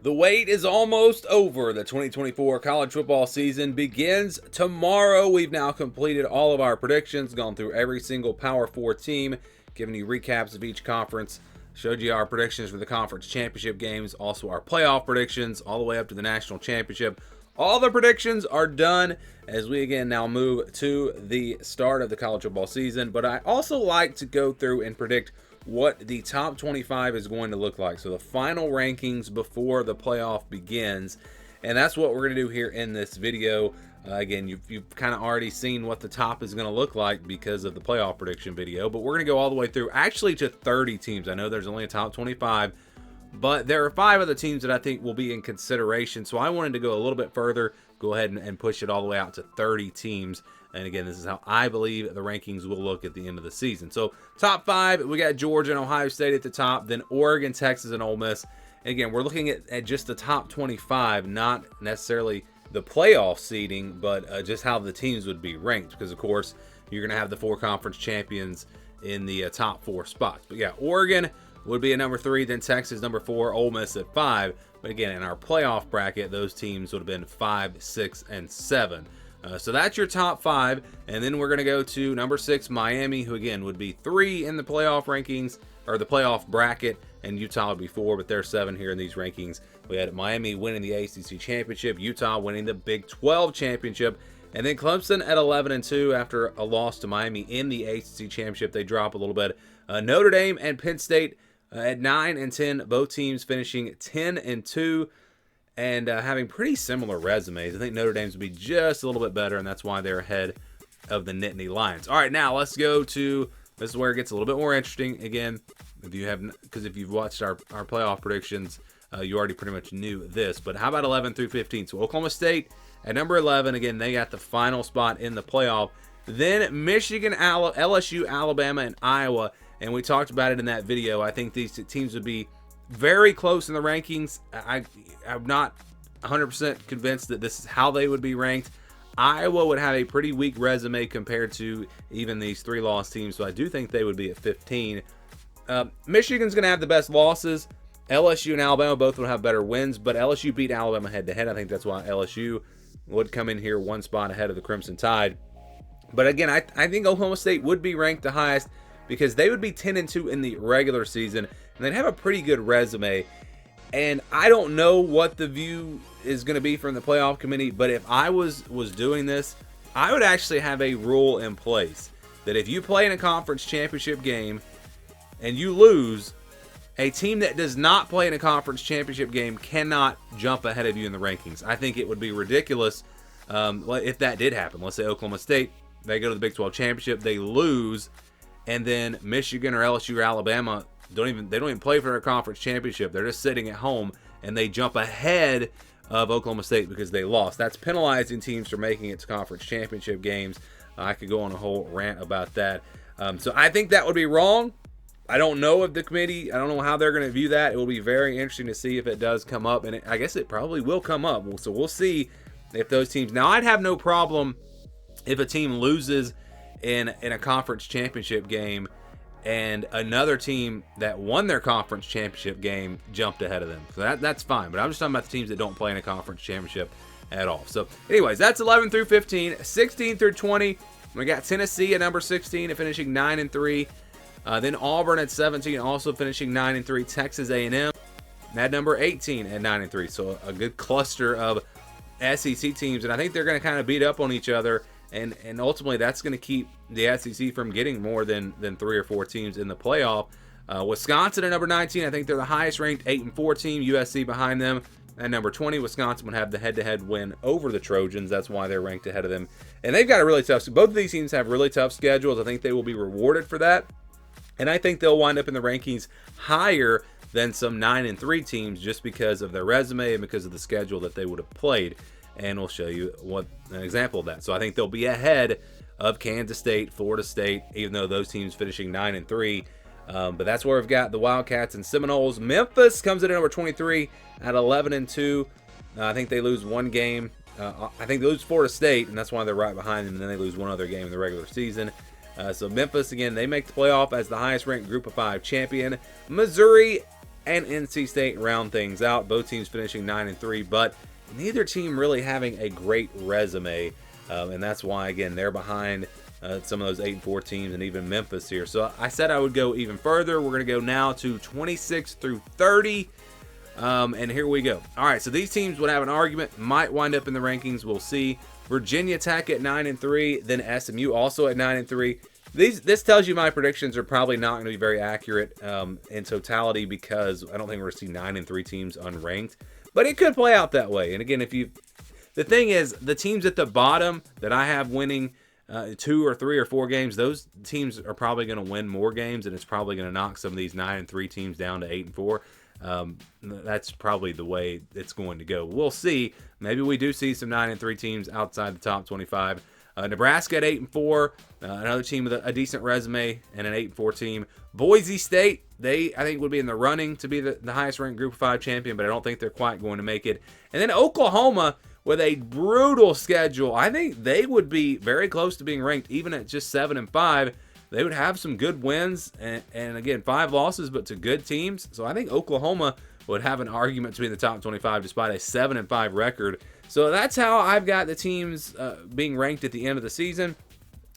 The wait is almost over. The 2024 college football season begins tomorrow. We've now completed all of our predictions, gone through every single Power 4 team, given you recaps of each conference, showed you our predictions for the conference championship games, also our playoff predictions, all the way up to the national championship. All the predictions are done as we again now move to the start of the college football season. But I also like to go through and predict what the top 25 is going to look like. So the final rankings before the playoff begins. And that's what we're going to do here in this video. Again, you've kind of already seen what the top is going to look like because of the playoff prediction video. But we're going to go all the way through actually to 30 teams. I know there's only a top 25. But there are 5 other teams that I think will be in consideration. So I wanted to go a little bit further, go ahead and push it all the way out to 30 teams. And again, this is how I believe the rankings will look at the end of the season. So top 5, we got Georgia and Ohio State at the top, then Oregon, Texas, and Ole Miss. And again, we're looking at just the top 25, not necessarily the playoff seeding, but just how the teams would be ranked. Because, of course, you're going to have the 4 conference champions in the top 4 spots. But yeah, Oregon would be at number 3, then Texas number 4, Ole Miss at 5. But again, in our playoff bracket, those teams would have been 5, 6, and 7. So that's your top 5, and then we're going to go to number 6, Miami, who again would be 3 in the playoff rankings, or the playoff bracket, and Utah would be 4, but they're 7 here in these rankings. We had Miami winning the ACC championship, Utah winning the Big 12 championship, and then Clemson at 11-2 after a loss to Miami in the ACC championship. They drop a little bit. Notre Dame and Penn State at 9-10, both teams finishing 10-2. And having pretty similar resumes. I think Notre Dame's would be just a little bit better, and that's why they're ahead of the Nittany Lions. All right, now let's go to, this is where it gets a little bit more interesting. Again, if you've watched our playoff predictions, you already pretty much knew this. But how about 11 through 15? So Oklahoma State at number 11. Again, they got the final spot in the playoff. Then Michigan, LSU, Alabama, and Iowa. And we talked about it in that video. I think these teams would be very close in the rankings. I'm not 100% convinced that this is how they would be ranked. Iowa would have a pretty weak resume compared to even these 3 loss teams, so I do think they would be at 15. Michigan's going to have the best losses. LSU and Alabama both will have better wins, but LSU beat Alabama head-to-head. I think that's why LSU would come in here 1 spot ahead of the Crimson Tide. But again, I think Oklahoma State would be ranked the highest because they would be 10-2 in the regular season, and they'd have a pretty good resume. And I don't know what the view is going to be from the playoff committee, but if I was doing this, I would actually have a rule in place that if you play in a conference championship game and you lose, a team that does not play in a conference championship game cannot jump ahead of you in the rankings. I think it would be ridiculous if that did happen. Let's say Oklahoma State, they go to the Big 12 championship, they lose, and then Michigan or LSU or Alabama don't even play for their conference championship. They're just sitting at home, and they jump ahead of Oklahoma State because they lost. That's penalizing teams for making it to conference championship games. I could go on a whole rant about that. So I think that would be wrong. I don't know if the committee, I don't know how they're going to view that. It will be very interesting to see if it does come up, and I guess it probably will come up. So we'll see if those teams. Now, I'd have no problem if a team loses in a conference championship game and another team that won their conference championship game jumped ahead of them. So that's fine. But I'm just talking about the teams that don't play in a conference championship at all. So anyways, that's 11 through 15. 16 through 20, we got Tennessee at number 16 and finishing 9-3. Then Auburn at 17, also finishing 9-3. Texas A&M at number 18 at 9-3. So a good cluster of SEC teams. And I think they're going to kind of beat up on each other. And ultimately, that's going to keep the SEC from getting more than 3 or 4 teams in the playoff. Wisconsin at number 19, I think they're the highest ranked 8-4 team. USC behind them at number 20. Wisconsin would have the head-to-head win over the Trojans. That's why they're ranked ahead of them. And they've got a really tough. Both of these teams have really tough schedules. I think they will be rewarded for that. And I think they'll wind up in the rankings higher than some 9-3 teams just because of their resume and because of the schedule that they would have played. And we'll show you an example of that. So I think they'll be ahead of Kansas State, Florida State, even though those teams finishing 9-3. But that's where we've got the Wildcats and Seminoles. Memphis comes in at number 23 at 11-2. I think they lose one game. I think they lose Florida State, and that's why they're right behind them. And then they lose one other game in the regular season. So Memphis, again, they make the playoff as the highest ranked Group of 5 champion. Missouri and NC State round things out. Both teams finishing 9-3, but neither team really having a great resume, and that's why, again, they're behind some of those 8-4 teams and even Memphis here. So I said I would go even further. We're going to go now to 26 through 30. And here we go. All right, so these teams would have an argument, might wind up in the rankings. We'll see. Virginia Tech at 9-3, then SMU also at 9-3. This tells you my predictions are probably not going to be very accurate in totality, because I don't think we're going to see 9-3 teams unranked. But it could play out that way. And again, the thing is, the teams at the bottom that I have winning 2 or 3 or 4 games, those teams are probably going to win more games, and it's probably going to knock some of these 9-3 teams down to 8-4. That's probably the way it's going to go. We'll see. Maybe we do see some 9-3 teams outside the top 25. Nebraska at 8-4, another team with a decent resume and an 8-4 team. Boise State, I think would be in the running to be the highest ranked Group of 5 champion, but I don't think they're quite going to make it. And then Oklahoma with a brutal schedule. I think they would be very close to being ranked, even at just 7-5. They would have some good wins, and again, 5 losses, but to good teams. So I think Oklahoma would have an argument to be in the top 25 despite a 7-5 record. So that's how I've got the teams being ranked at the end of the season.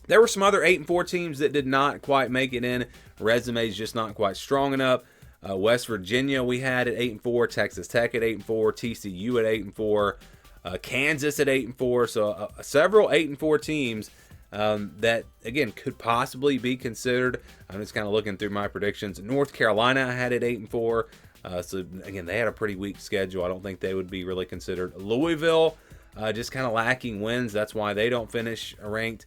There were some other 8-4 teams that did not quite make it in. Resumes just not quite strong enough. West Virginia we had at 8-4, Texas Tech at 8-4, TCU at 8-4, Kansas at 8-4. So several 8-4 teams that, again, could possibly be considered. I'm just kind of looking through my predictions. North Carolina had it 8-4. So, again, they had a pretty weak schedule. I don't think they would be really considered. Louisville, just kind of lacking wins. That's why they don't finish ranked.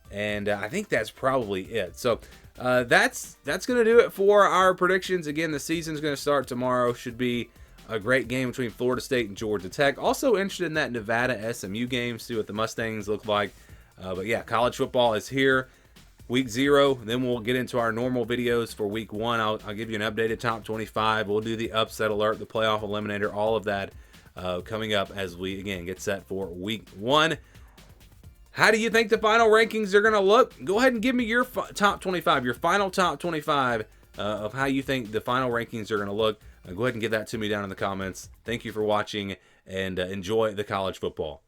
And I think that's probably it. So, that's going to do it for our predictions. Again, the season's going to start tomorrow. Should be a great game between Florida State and Georgia Tech. Also interested in that Nevada SMU game. See what the Mustangs look like. But yeah, college football is here. Week 0, then we'll get into our normal videos for week 1. I'll give you an updated top 25. We'll do the upset alert, the playoff eliminator, all of that coming up as we, again, get set for week 1. How do you think the final rankings are going to look? Go ahead and give me your top 25, your final top 25 of how you think the final rankings are going to look. Go ahead and give that to me down in the comments. Thank you for watching, and enjoy the college football.